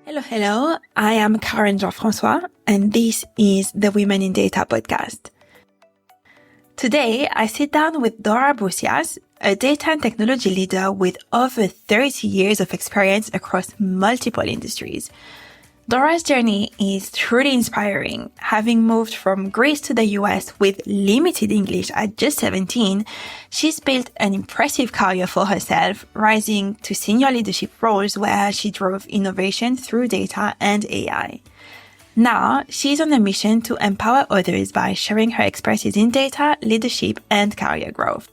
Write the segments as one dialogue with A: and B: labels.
A: Hello. I am Karen Jean-François, and this is the Women in Data podcast. Today, I sit down with Dora Boussias, a data and technology leader with over 30 years of experience across multiple industries. Dora's journey is truly inspiring. Having moved from Greece to the US with limited English at just 17, she's built an impressive career for herself, rising to senior leadership roles where she drove innovation through data and AI. Now, she's on a mission to empower others by sharing her expertise in data, leadership, and career growth.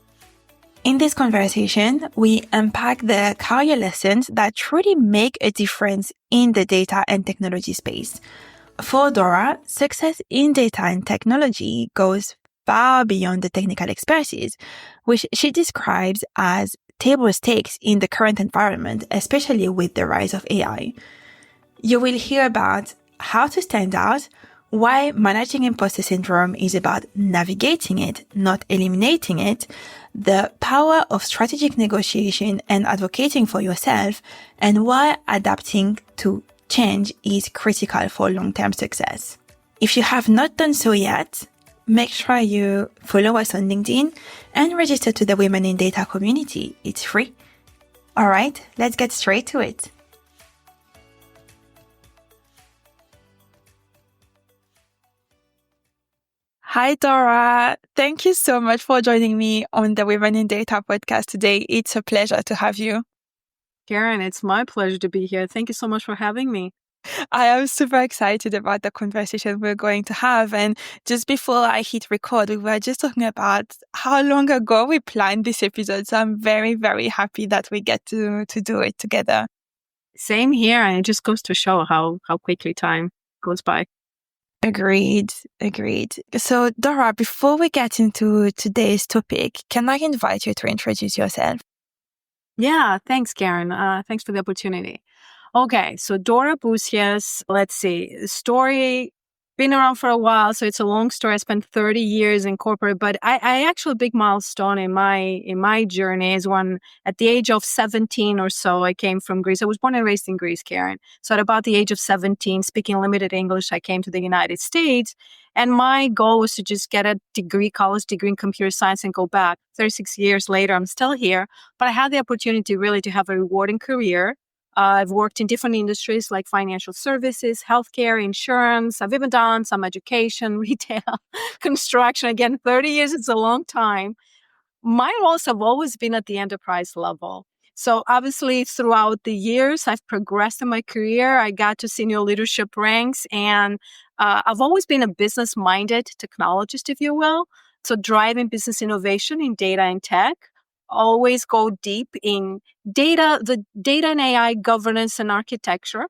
A: In this conversation, we unpack the career lessons that truly make a difference in the data and technology space. For Dora, success in data and technology goes far beyond the technical expertise, which she describes as table stakes in the current environment, especially with the rise of AI. You will hear about how to stand out, why managing imposter syndrome is about navigating it, not eliminating it, the power of strategic negotiation and advocating for yourself, and why adapting to change is critical for long-term success. If you have not done so yet, make sure you follow us on LinkedIn and register to the Women in Data community. It's free. All right, let's get straight to it. Hi, Dora. Thank you so much for joining me on the Women in Data podcast today. It's a pleasure to have you.
B: Karen, it's my pleasure to be here. Thank you so much for having me.
A: I am super excited about the conversation we're going to have. And just before I hit record, we were just talking about how long ago we planned this episode. So I'm very, very happy that we get to do it together.
B: Same here. And it just goes to show how quickly time goes by.
A: Agreed. So, Dora, before we get into today's topic, can I invite you to introduce yourself?
B: Yeah, thanks, Karen. Thanks for the opportunity. Okay, so Dora Boussias, let's see, story, been around for a while, so it's a long story. I spent 30 years in corporate, but I actually, a big milestone in my journey is when at the age of 17 or so, I came from Greece. I was born and raised in Greece, Karen. So at about the age of 17, speaking limited English, I came to the United States. And my goal was to just get a college degree in computer science and go back. 36 years later, I'm still here, but I had the opportunity really to have a rewarding career. I've worked in different industries like financial services, healthcare, insurance. I've even done some education, retail, construction. Again, 30 years is a long time. My roles have always been at the enterprise level. So obviously, throughout the years, I've progressed in my career. I got to senior leadership ranks, and I've always been a business-minded technologist, if you will. So driving business innovation in data and tech. Always go deep in the data and AI governance and architecture.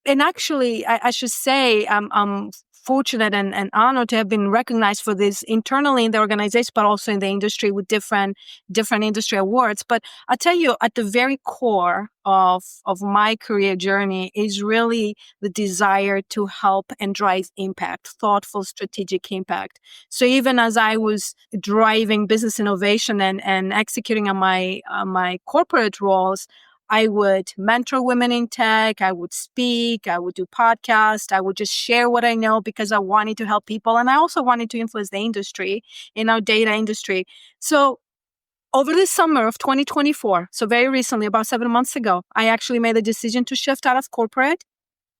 B: And actually, I should say, I'm fortunate and honored to have been recognized for this internally in the organization, but also in the industry with different industry awards. But I tell you, at the very core of my career journey is really the desire to help and drive impact, thoughtful, strategic impact. So even as I was driving business innovation and executing on my corporate roles, I would mentor women in tech. I would speak. I would do podcasts. I would just share what I know because I wanted to help people. And I also wanted to influence the industry in our data industry. So over the summer of 2024, so very recently, about 7 months ago, I actually made the decision to shift out of corporate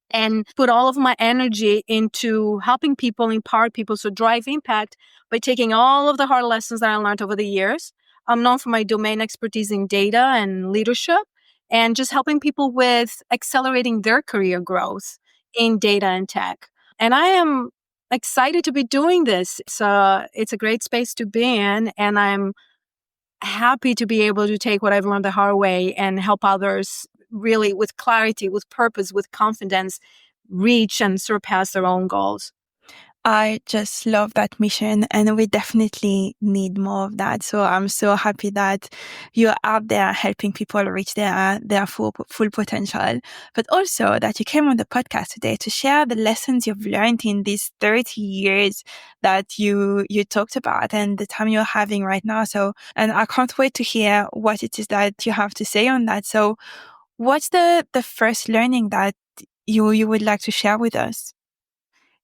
B: and put all of my energy into helping people, empower people, so drive impact by taking all of the hard lessons that I learned over the years. I'm known for my domain expertise in data and leadership, and just helping people with accelerating their career growth in data and tech. And I am excited to be doing this. It's a great space to be in, and I'm happy to be able to take what I've learned the hard way and help others really with clarity, with purpose, with confidence, reach and surpass their own goals.
A: I just love that mission, and we definitely need more of that. So I'm so happy that you're out there helping people reach their full potential, but also that you came on the podcast today to share the lessons you've learned in these 30 years that you talked about and the time you're having right now. So, and I can't wait to hear what it is that you have to say on that. So what's the first learning that you would like to share with us?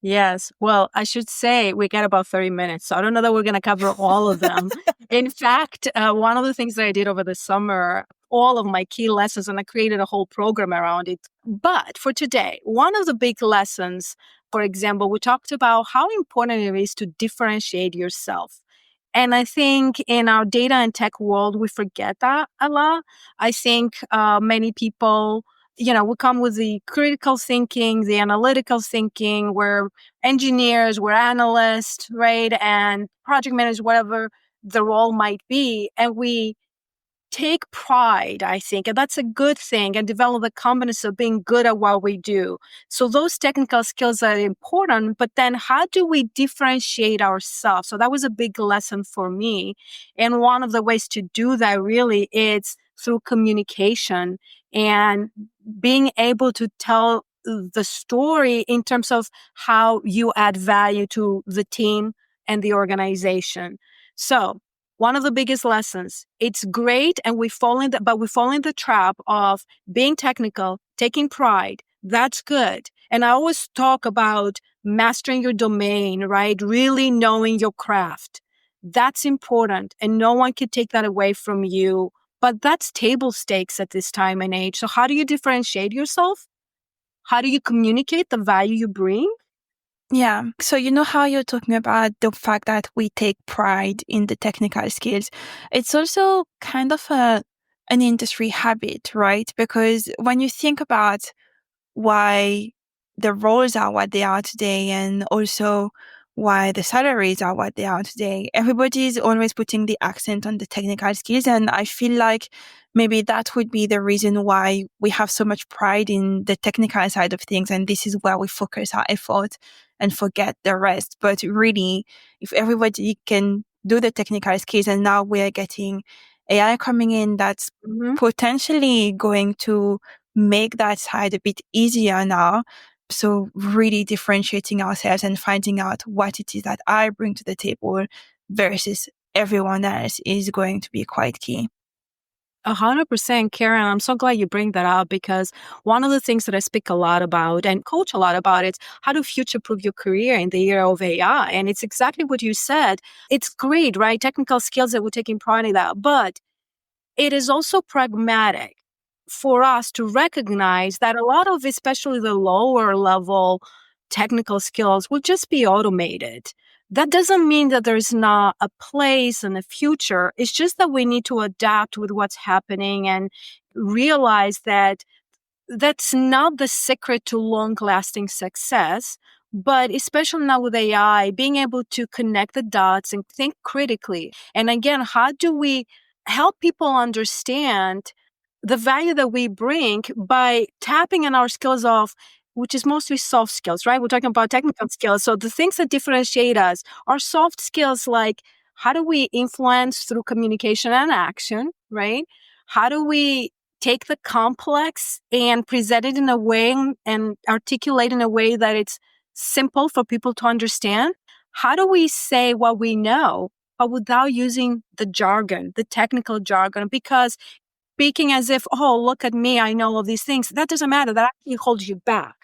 B: Yes. Well, I should say we got about 30 minutes. So I don't know that we're going to cover all of them. In fact, one of the things that I did over the summer, all of my key lessons, and I created a whole program around it. But for today, one of the big lessons, for example, we talked about how important it is to differentiate yourself. And I think in our data and tech world, we forget that a lot. I think many people, we come with the critical thinking, the analytical thinking. We're engineers, we're analysts, right? And project managers, whatever the role might be. And we take pride, I think, and that's a good thing, and develop the confidence of being good at what we do. So those technical skills are important, but then how do we differentiate ourselves? So that was a big lesson for me. And one of the ways to do that really is through communication and being able to tell the story in terms of how you add value to the team and the organization. So one of the biggest lessons, it's great, and we fall in the trap of being technical, taking pride. That's good. And I always talk about mastering your domain, right? Really knowing your craft. That's important, and no one can take that away from you. But that's table stakes at this time and age. So how do you differentiate yourself? How do you communicate the value you bring?
A: Yeah. So you know how you're talking about the fact that we take pride in the technical skills. It's also kind of an industry habit, right? Because when you think about why the roles are what they are today and also why the salaries are what they are today, everybody is always putting the accent on the technical skills. And I feel like maybe that would be the reason why we have so much pride in the technical side of things. And this is where we focus our effort and forget the rest. But really, if everybody can do the technical skills, and now we're getting AI coming in, that's potentially going to make that side a bit easier now. So really differentiating ourselves and finding out what it is that I bring to the table versus everyone else is going to be quite key.
B: 100%, Karen. I'm so glad you bring that up, because one of the things that I speak a lot about and coach a lot about is how to future-proof your career in the era of AI. And it's exactly what you said. It's great, right? Technical skills that we're taking pride in that. But it is also pragmatic for us to recognize that a lot of, especially the lower level technical skills, will just be automated. That doesn't mean that there's not a place in the future. It's just that we need to adapt with what's happening and realize that that's not the secret to long-lasting success. But especially now with AI, being able to connect the dots and think critically. And again, how do we help people understand the value that we bring by tapping on our skills of, which is mostly soft skills, right? We're talking about technical skills. So the things that differentiate us are soft skills, like how do we influence through communication and action, right? How do we take the complex and present it in a way and articulate in a way that it's simple for people to understand? How do we say what we know, but without using the jargon, the technical jargon? Because speaking as if, oh, look at me, I know all these things, that doesn't matter. That actually holds you back.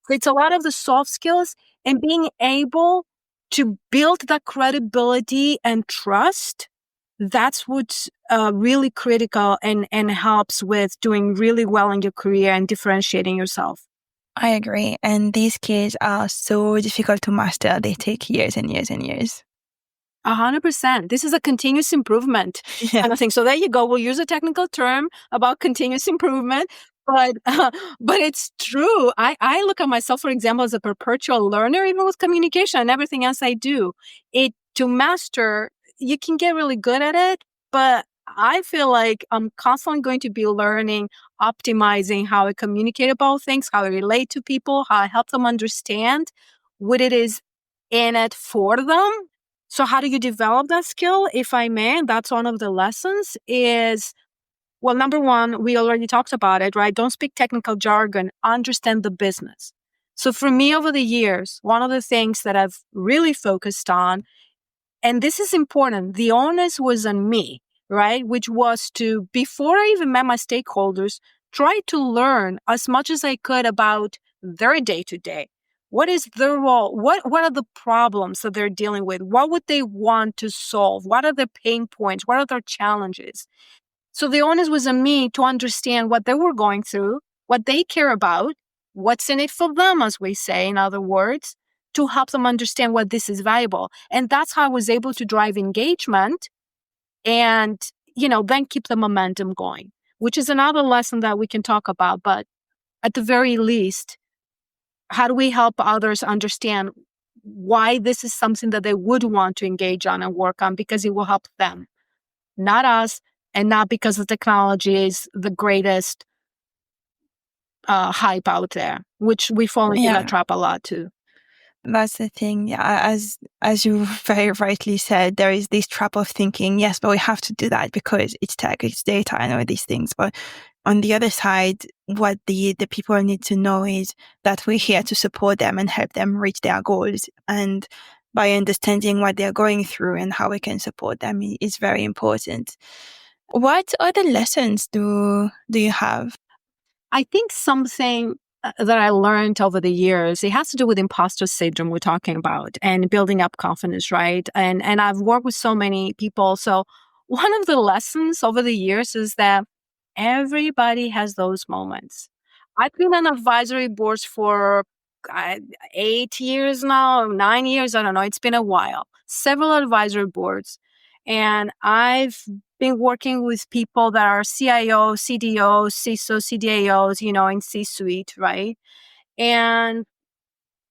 B: It's a lot of the soft skills and being able to build that credibility and trust. That's what's really critical and helps with doing really well in your career and differentiating yourself.
A: I agree. And these skills are so difficult to master. They take years and years and years.
B: 100%. This is a continuous improvement kind of thing. So there you go. We'll use a technical term about continuous improvement, but it's true. I look at myself, for example, as a perpetual learner, even with communication and everything else I do. To master, you can get really good at it, but I feel like I'm constantly going to be learning, optimizing how I communicate about things, how I relate to people, how I help them understand what it is in it for them. So how do you develop that skill, if I may? And that's one of the lessons is, well, number one, we already talked about it, right? Don't speak technical jargon, understand the business. So for me over the years, one of the things that I've really focused on, and this is important, the onus was on me, right? Which was to, before I even met my stakeholders, try to learn as much as I could about their day to day. What is their role? What are the problems that they're dealing with? What would they want to solve? What are the pain points? What are their challenges? So the onus was on me to understand what they were going through, what they care about, what's in it for them, as we say, in other words, to help them understand what this is valuable. And that's how I was able to drive engagement and, then keep the momentum going, which is another lesson that we can talk about. But at the very least, how do we help others understand why this is something that they would want to engage on and work on, because it will help them, not us, and not because the technology is the greatest hype out there, which we fall into that trap a lot too.
A: That's the thing. Yeah, as you very rightly said, there is this trap of thinking, yes, but we have to do that because it's tech, it's data, and all these things. But on the other side, what the people need to know is that we're here to support them and help them reach their goals. And by understanding what they're going through and how we can support them is very important. What other lessons do you have?
B: I think something that I learned over the years, it has to do with imposter syndrome we're talking about and building up confidence, right? And I've worked with so many people. So one of the lessons over the years is that everybody has those moments. I've been on advisory boards for 8 years now, 9 years, I don't know. It's been a while. Several advisory boards. And I've been working with people that are CIOs, CDOs, CISO, CDAOs, in C-suite, right? And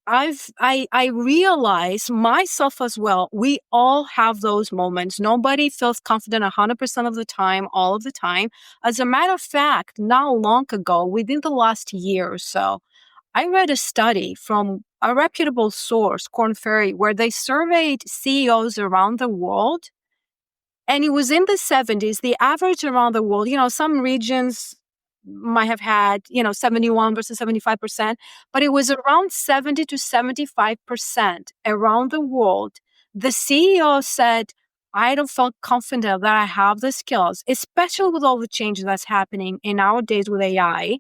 B: I realize myself as well, we all have those moments. Nobody feels confident 100% of the time, all of the time. As a matter of fact, not long ago, within the last year or so, I read a study from a reputable source, Korn Ferry, where they surveyed CEOs around the world. And it was in the 70s, the average around the world, some regions might have had, 71 versus 75%, but it was around 70 to 75% around the world. The CEO said, I don't feel confident that I have the skills, especially with all the changes that's happening in our days with AI,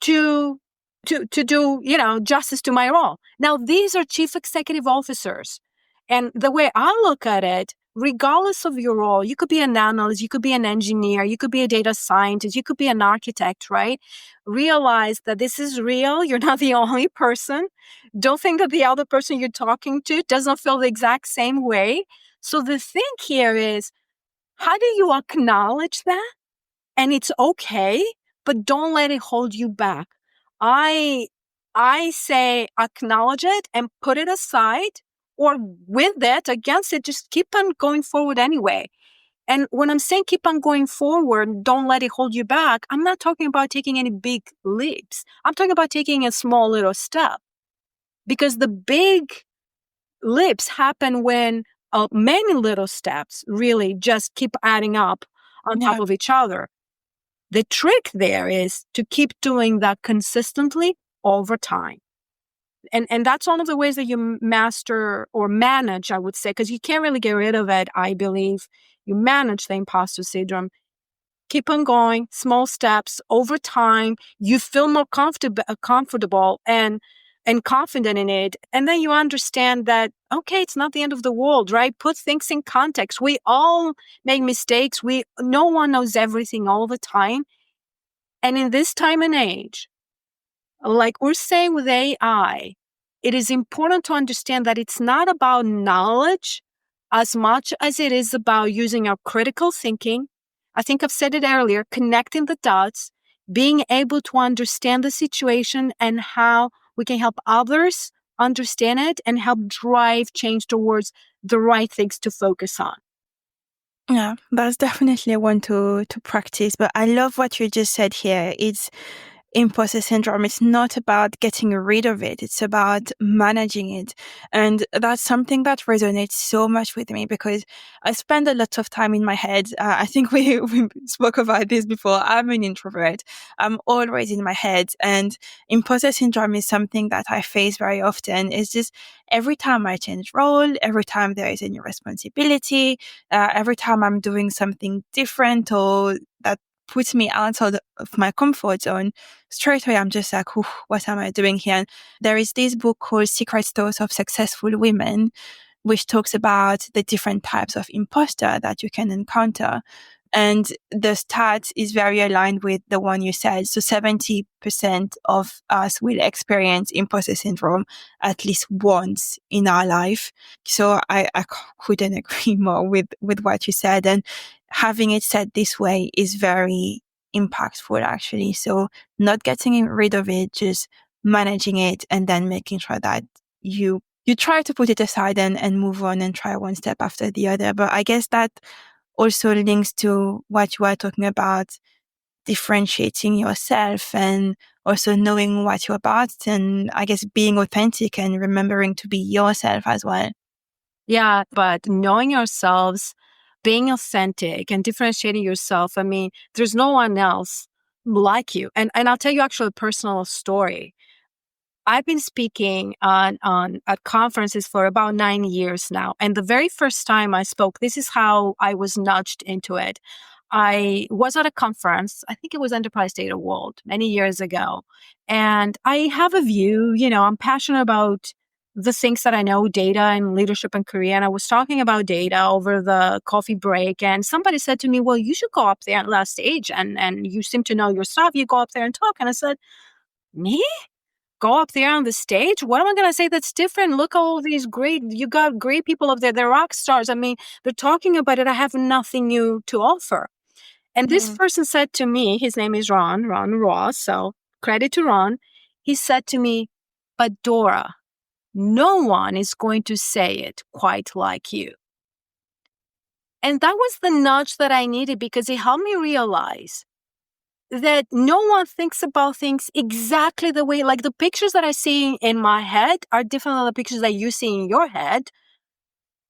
B: to do, justice to my role. Now, these are chief executive officers. And the way I look at it, regardless of your role, you could be an analyst, you could be an engineer, you could be a data scientist, you could be an architect, right? Realize that this is real. You're not the only person. Don't think that the other person you're talking to doesn't feel the exact same way. So the thing here is, how do you acknowledge that? And it's okay, but don't let it hold you back. I say acknowledge it and put it aside, or with it, against it, just keep on going forward anyway. And when I'm saying keep on going forward, don't let it hold you back, I'm not talking about taking any big leaps. I'm talking about taking a small little step. Because the big leaps happen when many little steps really just keep adding up on top of each other. The trick there is to keep doing that consistently over time. And that's one of the ways that you master or manage, I would say, because you can't really get rid of it, I believe. You manage the imposter syndrome. Keep on going, small steps over time. You feel more comfortable and confident in it. And then you understand that, okay, it's not the end of the world, right? Put things in context. We all make mistakes. No one knows everything all the time. And in this time and age, like we're saying with AI, it is important to understand that it's not about knowledge as much as it is about using our critical thinking. I think I've said it earlier, connecting the dots, being able to understand the situation and how we can help others understand it and help drive change towards the right things to focus on.
A: Yeah, that's definitely one to practice. But I love what you just said here. It's imposter syndrome. It's not about getting rid of it. It's about managing it. And that's something that resonates so much with me because I spend a lot of time in my head. I think we spoke about this before. I'm an introvert. I'm always in my head. And imposter syndrome is something that I face very often. It's just every time I change role, every time there is a new responsibility, every time I'm doing something different or that puts me outside of my comfort zone, straight away I'm just like, what am I doing here? And there is this book called Secret Sauce of Successful Women, which talks about the different types of imposter that you can encounter. And the stat is very aligned with the one you said. So 70% of us will experience imposter syndrome at least once in our life. So I couldn't agree more with what you said. And having it said this way is very impactful, actually. So not getting rid of it, just managing it, and then making sure that you try to put it aside and move on and try one step after the other. But I guess that also links to what you are talking about, differentiating yourself and also knowing what you're about, and I guess being authentic and remembering to be yourself as well.
B: Yeah, but knowing yourselves, being authentic and differentiating yourself, I mean, there's no one else like you. And I'll tell you actually a personal story. I've been speaking on at conferences for about 9 years now. And the very first time I spoke, this is how I was nudged into it. I was at a conference, I think it was Enterprise Data World many years ago. And I have a view, I'm passionate about the things that I know, data and leadership and career. And I was talking about data over the coffee break. And somebody said to me, well, you should go up there at last stage and you seem to know your stuff. You go up there and talk. And I said, me? Go up there on the stage? What am I going to say that's different? Look, all these you got great people up there. They're rock stars. I mean, they're talking about it. I have nothing new to offer. And this person said to me, his name is Ron Ross. So credit to Ron. He said to me, but Dora, no one is going to say it quite like you. And that was the nudge that I needed, because it helped me realize that no one thinks about things exactly the way, like the pictures that I see in my head are different than the pictures that you see in your head,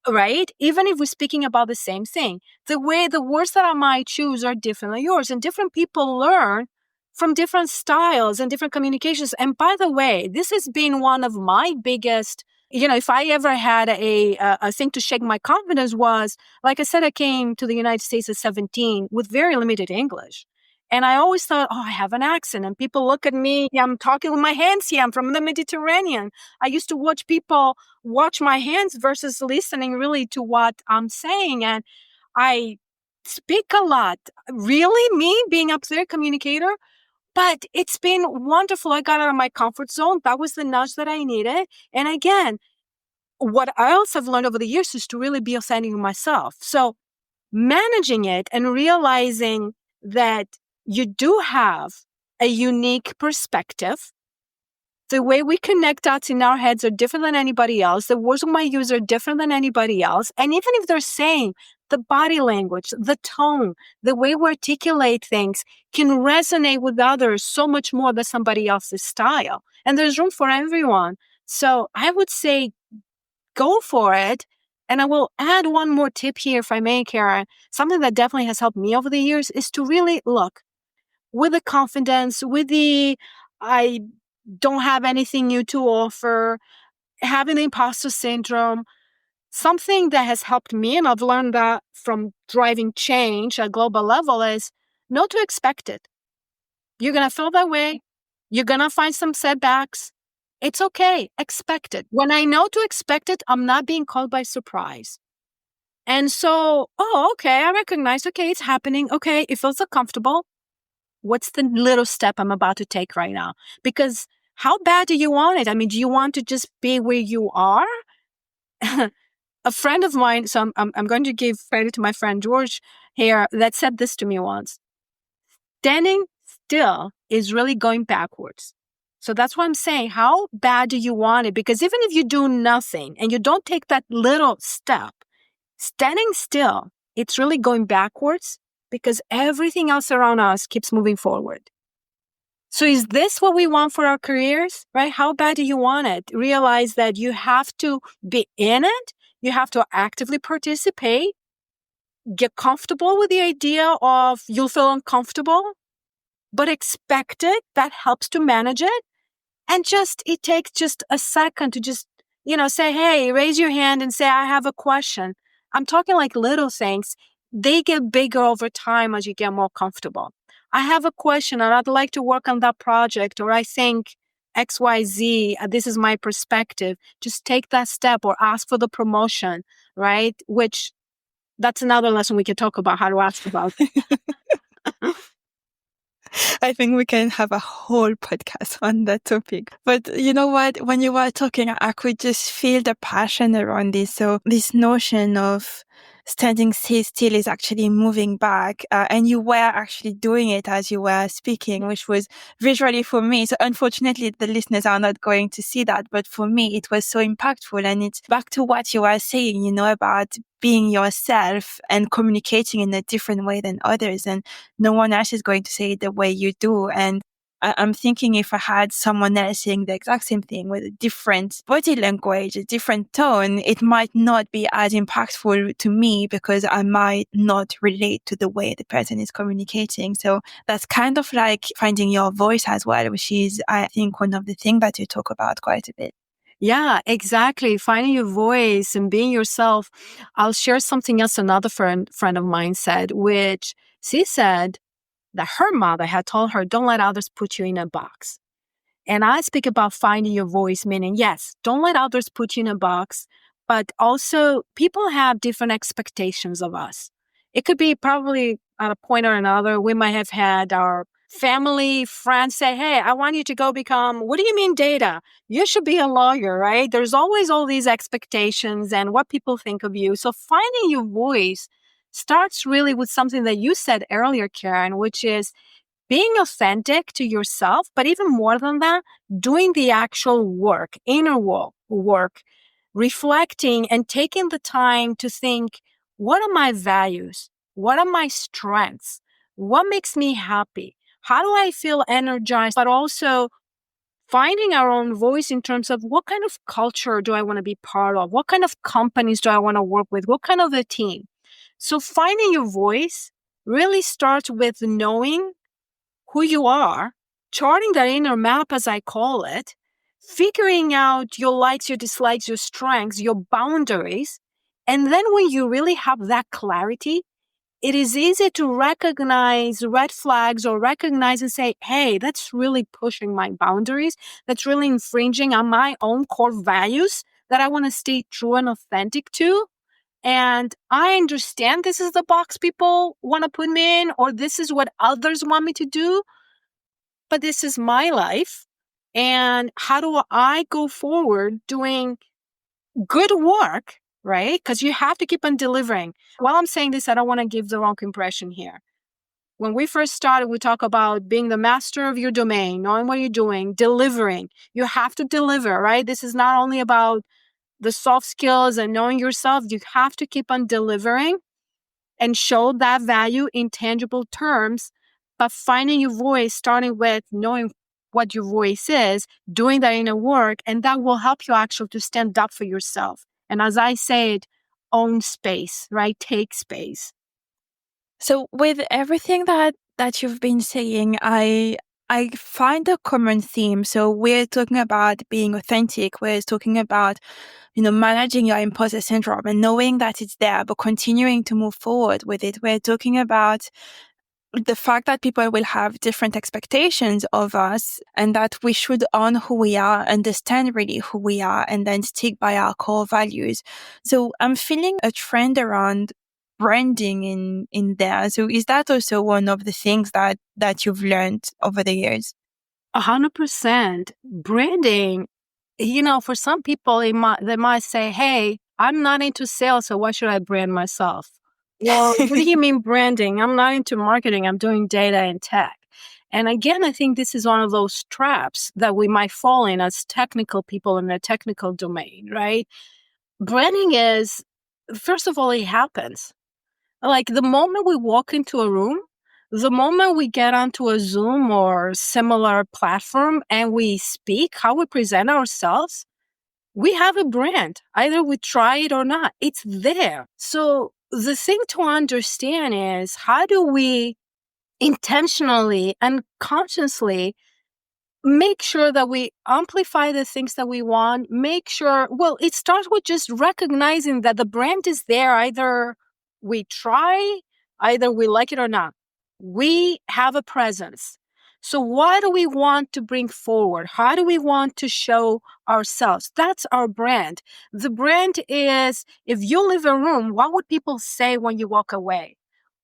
B: right? Even if we're speaking about the same thing, the way the words that I might choose are different than yours, and different people learn from different styles and different communications. And by the way, this has been one of my biggest, if I ever had a thing to shake my confidence was, like I said, I came to the United States at 17 with very limited English. And I always thought, I have an accent. And people look at me, I'm talking with my hands here. I'm from the Mediterranean. I used to watch people watch my hands versus listening really to what I'm saying. And I speak a lot. Really, me being up there, communicator? But it's been wonderful. I got out of my comfort zone. That was the nudge that I needed. And again, what I also have learned over the years is to really be authentic with myself. So managing it and realizing that you do have a unique perspective. The way we connect dots in our heads are different than anybody else. The words we might use are different than anybody else. And even if they're same, the body language, the tone, the way we articulate things can resonate with others so much more than somebody else's style. And there's room for everyone. So I would say go for it. And I will add one more tip here, if I may, Karen. Something that definitely has helped me over the years is to really look with the confidence, with the I don't have anything new to offer, having the imposter syndrome. Something that has helped me, and I've learned that from driving change at global level, is not to expect it. You're going to feel that way. You're going to find some setbacks. It's okay. Expect it. When I know to expect it, I'm not being caught by surprise. And so, okay, I recognize, okay, it's happening. Okay, it feels uncomfortable. What's the little step I'm about to take right now? Because how bad do you want it? I mean, do you want to just be where you are? A friend of mine, so I'm going to give credit to my friend George here, that said this to me once. Standing still is really going backwards. So that's what I'm saying. How bad do you want it? Because even if you do nothing and you don't take that little step, standing still, it's really going backwards, because everything else around us keeps moving forward. So is this what we want for our careers, right? How bad do you want it? Realize that you have to be in it. You have to actively participate. Get comfortable with the idea of you'll feel uncomfortable, but expect it. That helps to manage it. And it takes just a second to just, say, hey, raise your hand and say, I have a question. I'm talking like little things. They get bigger over time as you get more comfortable. I have a question and I'd like to work on that project, or I think XYZ, this is my perspective. Just take that step or ask for the promotion, right? Which that's another lesson we can talk about, how to ask about.
A: I think we can have a whole podcast on that topic. But you know what? When you were talking, I could just feel the passion around this. So this notion of standing still is actually moving back. And you were actually doing it as you were speaking, which was visually for me. So unfortunately, the listeners are not going to see that. But for me, it was so impactful. And it's back to what you were saying, about being yourself and communicating in a different way than others. And no one else is going to say it the way you do. And I'm thinking if I had someone else saying the exact same thing with a different body language, a different tone, it might not be as impactful to me because I might not relate to the way the person is communicating. So that's kind of like finding your voice as well, which is, I think, one of the things that you talk about quite a bit.
B: Yeah, exactly. Finding your voice and being yourself. I'll share something else another friend of mine said, which she said that her mother had told her, don't let others put you in a box. And I speak about finding your voice, meaning, yes, don't let others put you in a box, but also people have different expectations of us. It could be probably at a point or another, we might have had our family, friends say, hey, I want you to go become, what do you mean data? You should be a lawyer, right? There's always all these expectations and what people think of you. So finding your voice starts really with something that you said earlier, Karen, which is being authentic to yourself, but even more than that, doing the actual work, inner work, reflecting and taking the time to think, what are my values? What are my strengths? What makes me happy? How do I feel energized? But also finding our own voice in terms of what kind of culture do I want to be part of? What kind of companies do I want to work with? What kind of a team? So finding your voice really starts with knowing who you are, charting that inner map, as I call it, figuring out your likes, your dislikes, your strengths, your boundaries. And then when you really have that clarity, it is easy to recognize red flags or recognize and say, hey, that's really pushing my boundaries. That's really infringing on my own core values that I want to stay true and authentic to. And I understand this is the box people want to put me in, or this is what others want me to do, but this is my life. And how do I go forward doing good work, right? Because you have to keep on delivering. While I'm saying this, I don't want to give the wrong impression here. When we first started, we talk about being the master of your domain, knowing what you're doing, delivering. You have to deliver, right? This is not only about the soft skills and knowing yourself. You have to keep on delivering and show that value in tangible terms, but finding your voice, starting with knowing what your voice is, doing that inner work, and that will help you actually to stand up for yourself. And as I said, own space, right? Take space.
A: So with everything that you've been saying, I find a common theme. So we're talking about being authentic. We're talking about, managing your imposter syndrome and knowing that it's there, but continuing to move forward with it. We're talking about the fact that people will have different expectations of us and that we should own who we are, understand really who we are, and then stick by our core values. So I'm feeling a trend around branding in there. So is that also one of the things that you've learned over the years?
B: 100%. Branding, for some people, they might say, hey, I'm not into sales, so why should I brand myself? Well, what do you mean branding? I'm not into marketing. I'm doing data and tech. And again, I think this is one of those traps that we might fall in as technical people in a technical domain, right? Branding is, first of all, it happens. Like the moment we walk into a room, the moment we get onto a Zoom or similar platform and we speak, how we present ourselves, we have a brand. Either we try it or not, it's there. So the thing to understand is, how do we intentionally and consciously make sure that we amplify the things that we want? Make sure, well, it starts with just recognizing that the brand is there. Either we try, either we like it or not. We have a presence. So what do we want to bring forward? How do we want to show ourselves? That's our brand. The brand is, if you leave a room, what would people say when you walk away?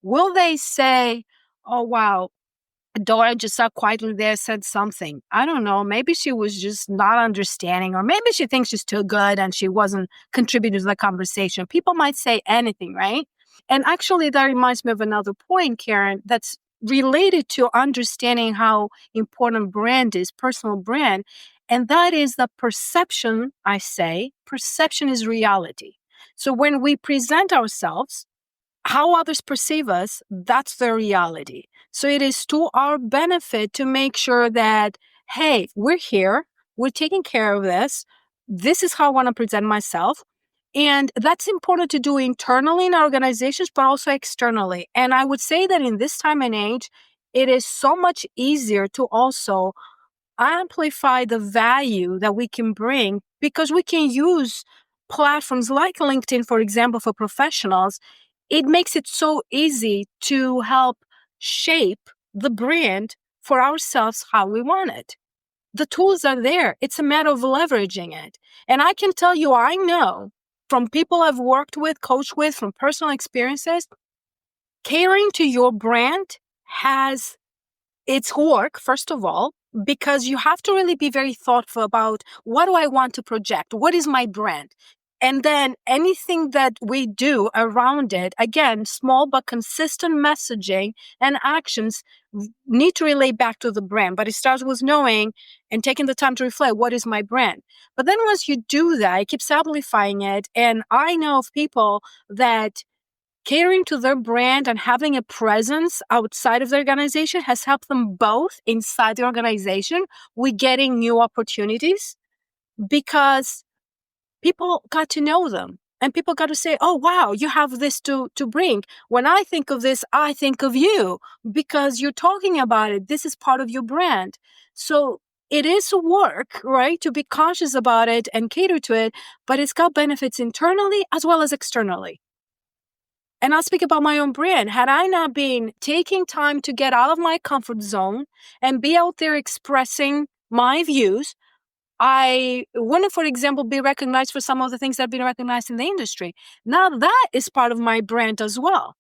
B: Will they say, oh, wow, Dora just sat quietly there, said something? I don't know. Maybe she was just not understanding, or maybe she thinks she's too good and she wasn't contributing to the conversation. People might say anything, right? And actually, that reminds me of another point, Karen, that's related to understanding how important brand is, personal brand. And that is the perception, I say, perception is reality. So when we present ourselves, how others perceive us, that's their reality. So it is to our benefit to make sure that, hey, we're here, we're taking care of this. This is how I want to present myself. And that's important to do internally in our organizations, but also externally. And I would say that in this time and age, it is so much easier to also amplify the value that we can bring, because we can use platforms like LinkedIn, for example, for professionals. It makes it so easy to help shape the brand for ourselves how we want it. The tools are there. It's a matter of leveraging it. And I can tell you, I know from people I've worked with, coached with, from personal experiences, catering to your brand has its work, first of all, because you have to really be very thoughtful about, what do I want to project? What is my brand? And then anything that we do around it, again, small but consistent messaging and actions need to relate back to the brand. But it starts with knowing and taking the time to reflect, what is my brand? But then once you do that, it keeps amplifying it. And I know of people that catering to their brand and having a presence outside of the organization has helped them both inside the organization with getting new opportunities, because people got to know them and people got to say, oh, wow, you have this to bring. When I think of this, I think of you because you're talking about it. This is part of your brand. So it is work, right, to be conscious about it and cater to it, but it's got benefits internally as well as externally. And I'll speak about my own brand. Had I not been taking time to get out of my comfort zone and be out there expressing my views, I wouldn't, for example, be recognized for some of the things that have been recognized in the industry. Now that is part of my brand as well.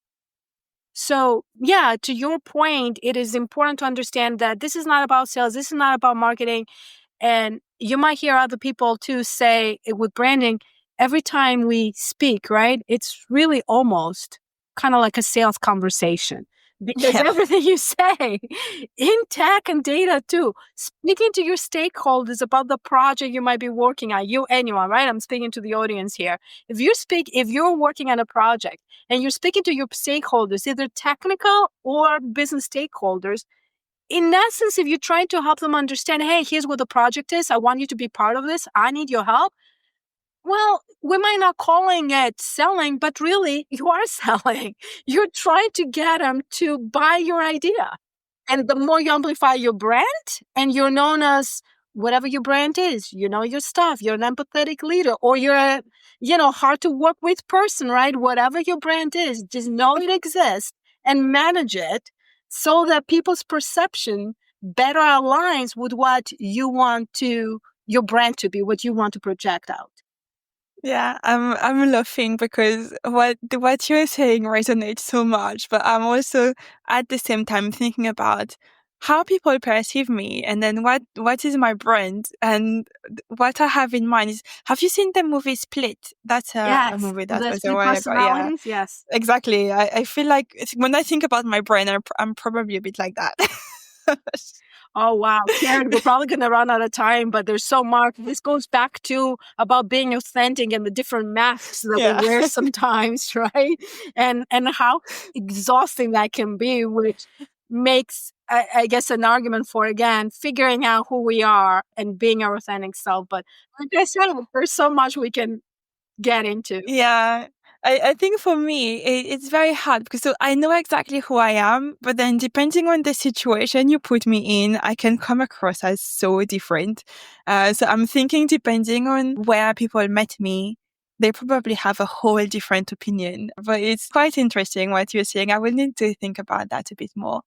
B: So yeah, to your point, it is important to understand that this is not about sales. This is not about marketing. And you might hear other people too say with branding, every time we speak, right, it's really almost kind of like a sales conversation, because everything you say in tech and data too, speaking to your stakeholders about the project you might be working on, anyone, right? I'm speaking to the audience here. If you're working on a project and you're speaking to your stakeholders, either technical or business stakeholders, in essence, if you're trying to help them understand, hey, here's what the project is, I want you to be part of this, I need your help. Well, we might not calling it selling, but really you are selling. You're trying to get them to buy your idea. And the more you amplify your brand and you're known as whatever your brand is, you know your stuff, you're an empathetic leader, or you're a, hard to work with person, right? Whatever your brand is, just know it exists and manage it so that people's perception better aligns with what you want your brand to be, what you want to project out.
A: Yeah, I'm laughing because what you're saying resonates so much, but I'm also at the same time thinking about how people perceive me, and then what is my brand, and what I have in mind is, have you seen the movie Split? That's a movie that was a while ago. Yeah,
B: yes,
A: exactly. I feel like when I think about my brand, I'm probably a bit like that.
B: Oh, wow. Karen, we're probably going to run out of time, but there's so much. This goes back to about being authentic and the different masks that we wear sometimes, right? And how exhausting that can be, which makes, I guess, an argument for, again, figuring out who we are and being our authentic self. But like I said, there's so much we can get into.
A: Yeah. I think for me, it's very hard because so I know exactly who I am, but then depending on the situation you put me in, I can come across as so different. So I'm thinking depending on where people met me, they probably have a whole different opinion. But it's quite interesting what you're saying. I will need to think about that a bit more.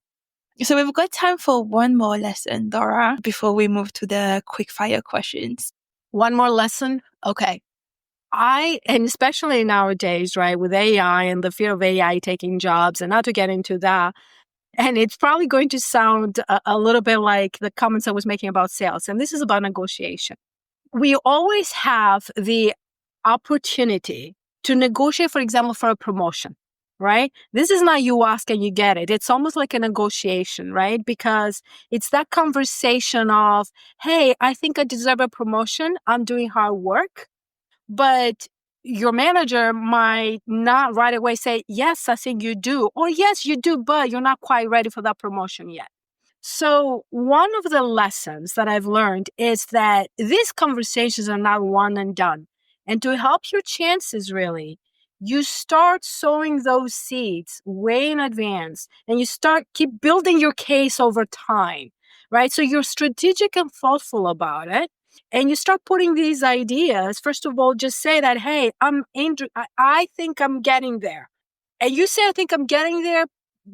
A: So we've got time for one more lesson, Dora, before we move to the quick fire questions.
B: One more lesson? Okay. And especially nowadays, right, with AI and the fear of AI taking jobs, and not to get into that, and it's probably going to sound a little bit like the comments I was making about sales, and this is about negotiation. We always have the opportunity to negotiate, for example, for a promotion, right? This is not you ask and you get it. It's almost like a negotiation, right? Because it's that conversation of, hey, I think I deserve a promotion. I'm doing hard work. But your manager might not right away say, yes, I think you do. Or yes, you do, but you're not quite ready for that promotion yet. So one of the lessons that I've learned is that these conversations are not one and done. And to help your chances, really, you start sowing those seeds way in advance and you keep building your case over time, right? So you're strategic and thoughtful about it. And you start putting these ideas. First of all, just say that, hey, I think I'm getting there. And you say, I think I'm getting there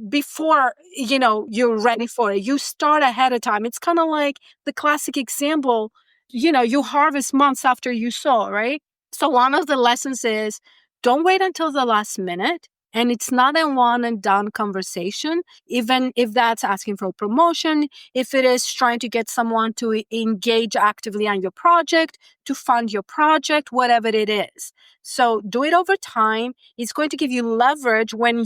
B: before, you're ready for it. You start ahead of time. It's kind of like the classic example, you harvest months after you sow, right? So one of the lessons is don't wait until the last minute. And it's not a one and done conversation, even if that's asking for a promotion, if it is trying to get someone to engage actively on your project, to fund your project, whatever it is. So do it over time. It's going to give you leverage when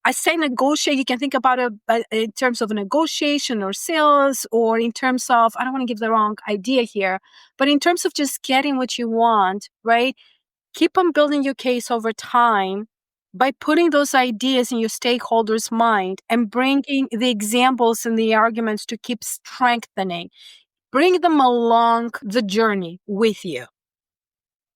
B: I say negotiate, you can think about it in terms of a negotiation or sales, or in terms of, I don't want to give the wrong idea here, but in terms of just getting what you want, right? Keep on building your case over time by putting those ideas in your stakeholders' mind and bringing the examples and the arguments to keep strengthening. Bring them along the journey with you.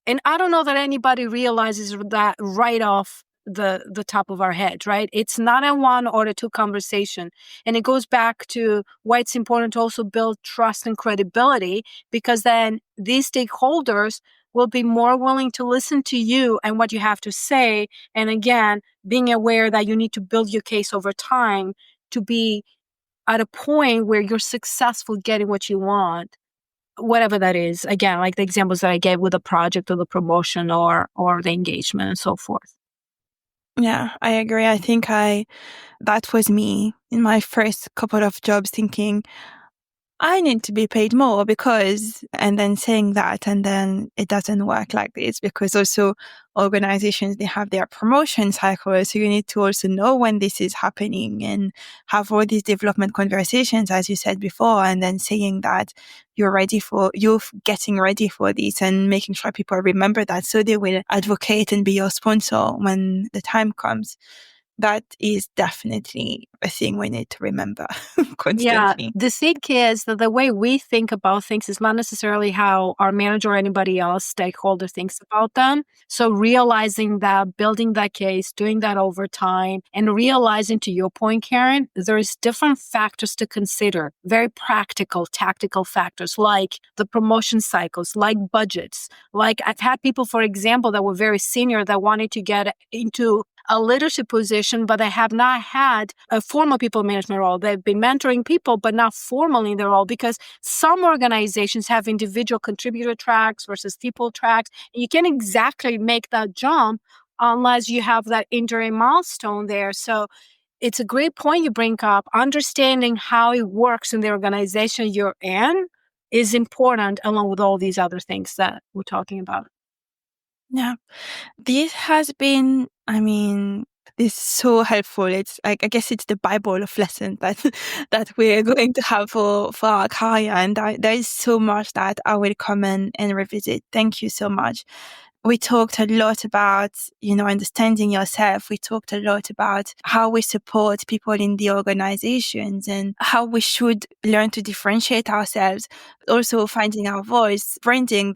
B: And I don't know that anybody realizes that right off the top of our head, right? It's not a one or a two conversation. And it goes back to why it's important to also build trust and credibility, because then these stakeholders will be more willing to listen to you and what you have to say. And again, being aware that you need to build your case over time to be at a point where you're successful getting what you want, whatever that is. Again, like the examples that I gave with the project or the promotion or the engagement and so forth.
A: Yeah, I agree. I think that was me in my first couple of jobs, thinking I need to be paid more because, and then saying that, and then it doesn't work like this, because also organizations, they have their promotion cycles. So you need to also know when this is happening and have all these development conversations, as you said before, and then saying that you're getting ready for this and making sure people remember that, so they will advocate and be your sponsor when the time comes. That is definitely a thing we need to remember constantly.
B: Yeah, the thing is that the way we think about things is not necessarily how our manager or anybody else, stakeholder, thinks about them. So realizing that, building that case, doing that over time, and realizing, to your point, Karen, there's different factors to consider, very practical, tactical factors, like the promotion cycles, like budgets. Like I've had people, for example, that were very senior that wanted to get into a leadership position, but they have not had a formal people management role. They've been mentoring people, but not formally in their role, because some organizations have individual contributor tracks versus people tracks. And you can't exactly make that jump unless you have that interim milestone there. So it's a great point you bring up. Understanding how it works in the organization you're in is important, along with all these other things that we're talking about.
A: Yeah. This has been, this is so helpful. It's like, I guess it's the Bible of lessons that we're going to have for our career. And there is so much that I will come and revisit. Thank you so much. We talked a lot about, understanding yourself. We talked a lot about how we support people in the organizations and how we should learn to differentiate ourselves, but also finding our voice, branding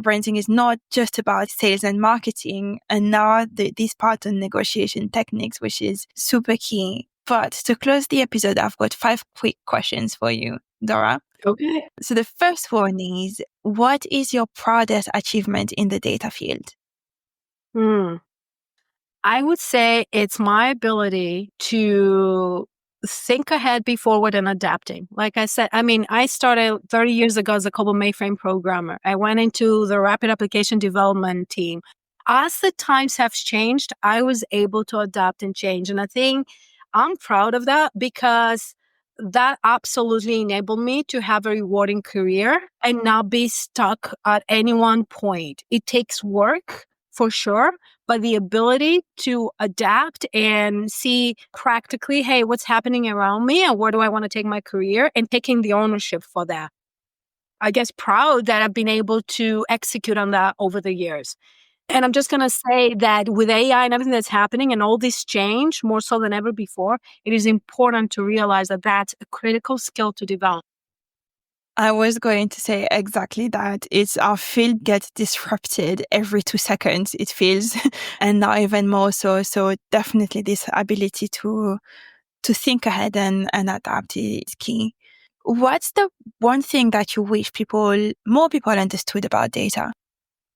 A: branding is not just about sales and marketing, and now this part on negotiation techniques, which is super key. But to close the episode, I've got 5 quick questions for you, Dora.
B: Okay.
A: So the first one is, what is your proudest achievement in the data field?
B: I would say it's my ability to think ahead, be forward, and adapting. Like I said, I mean, I started 30 years ago as a COBOL mainframe programmer. I went into the rapid application development team. As the times have changed, I was able to adapt and change. And I think I'm proud of that because that absolutely enabled me to have a rewarding career and not be stuck at any one point. It takes work for sure, but the ability to adapt and see practically, hey, what's happening around me and where do I want to take my career, and taking the ownership for that. I guess proud that I've been able to execute on that over the years. And I'm just going to say that with AI and everything that's happening and all this change, more so than ever before, it is important to realize that that's a critical skill to develop.
A: I was going to say exactly that. It's our field gets disrupted every 2 seconds, it feels, and now even more so. So definitely this ability to think ahead and adapt is key. What's the one thing that you wish more people understood about data?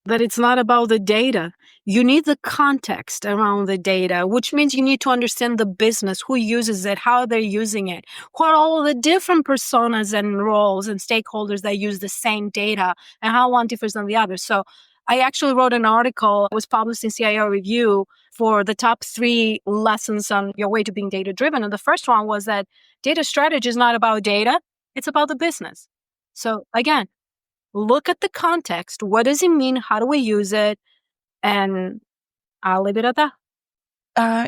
B: That it's not about the data. You need the context around the data, which means you need to understand the business, who uses it, how they're using it, who are all the different personas and roles and stakeholders that use the same data, and how one differs than the other. So I actually wrote an article, it was published in CIO Review, for the top 3 lessons on your way to being data driven. And the first one was that data strategy is not about data, it's about the business. So again, look at the context. What does it mean? How do we use it? And I'll leave it at that.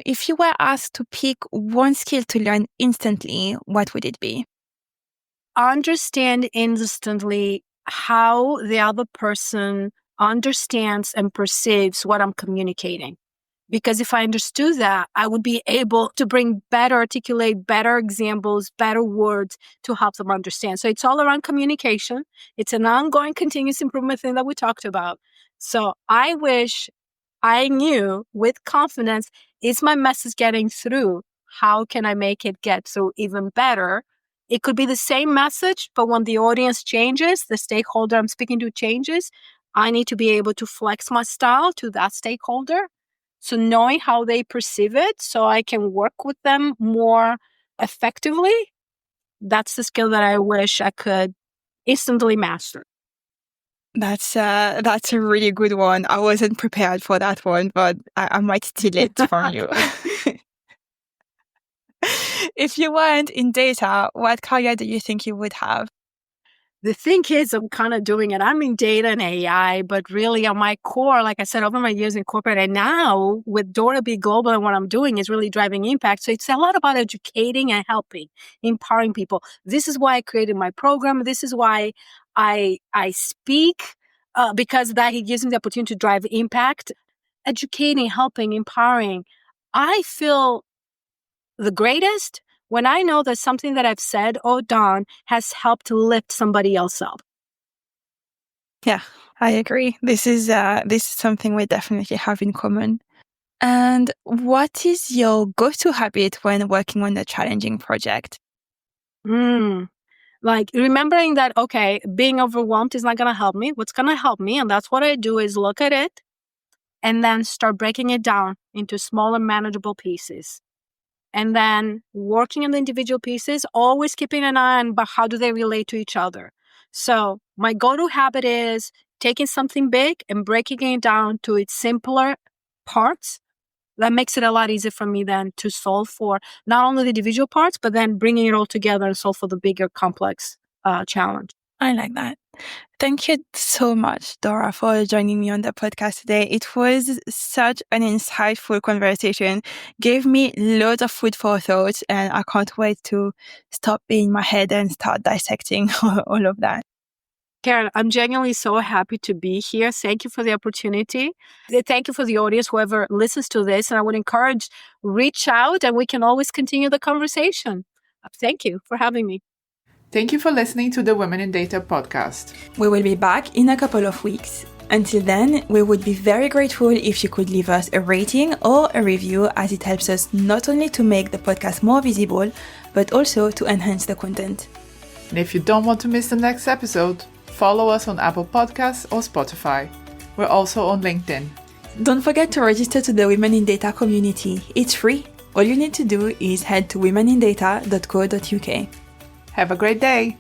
A: If you were asked to pick one skill to learn instantly, what would it be?
B: Understand instantly how the other person understands and perceives what I'm communicating. Because if I understood that, I would be able to articulate better examples, better words to help them understand. So it's all around communication. It's an ongoing continuous improvement thing that we talked about. So I wish I knew with confidence, is my message getting through? How can I make it get through even better? It could be the same message, but when the audience changes, the stakeholder I'm speaking to changes, I need to be able to flex my style to that stakeholder. So knowing how they perceive it so I can work with them more effectively, that's the skill that I wish I could instantly master.
A: That's a really good one. I wasn't prepared for that one, but I might steal it from you. If you weren't in data, what career do you think you would have?
B: The thing is, I'm kind of doing it. I'm in data and AI, but really on my core, like I said, over my years in corporate, and now with Dora Be Global and what I'm doing is really driving impact. So it's a lot about educating and helping, empowering people. This is why I created my program. This is why I speak, because that it gives me the opportunity to drive impact, educating, helping, empowering. I feel the greatest when I know that something that I've said or done has helped lift somebody else up.
A: Yeah, I agree. This is something we definitely have in common. And what is your go-to habit when working on a challenging project?
B: Like remembering that, okay, being overwhelmed is not going to help me. What's going to help me, and that's what I do, is look at it and then start breaking it down into smaller, manageable pieces. And then working on the individual pieces, always keeping an eye on how do they relate to each other. So my go-to habit is taking something big and breaking it down to its simpler parts. That makes it a lot easier for me then to solve for not only the individual parts, but then bringing it all together and solve for the bigger complex challenge.
A: I like that. Thank you so much, Dora, for joining me on the podcast today. It was such an insightful conversation, gave me loads of food for thought, and I can't wait to stop in my head and start dissecting all of that.
B: Karen, I'm genuinely so happy to be here. Thank you for the opportunity. Thank you for the audience, whoever listens to this. And I would encourage, reach out and we can always continue the conversation. Thank you for having me.
C: Thank you for listening to the Women in Data podcast.
A: We will be back in a couple of weeks. Until then, we would be very grateful if you could leave us a rating or a review, as it helps us not only to make the podcast more visible, but also to enhance the content.
C: And if you don't want to miss the next episode, follow us on Apple Podcasts or Spotify. We're also on LinkedIn.
A: Don't forget to register to the Women in Data community. It's free. All you need to do is head to womenindata.co.uk.
C: Have a great day!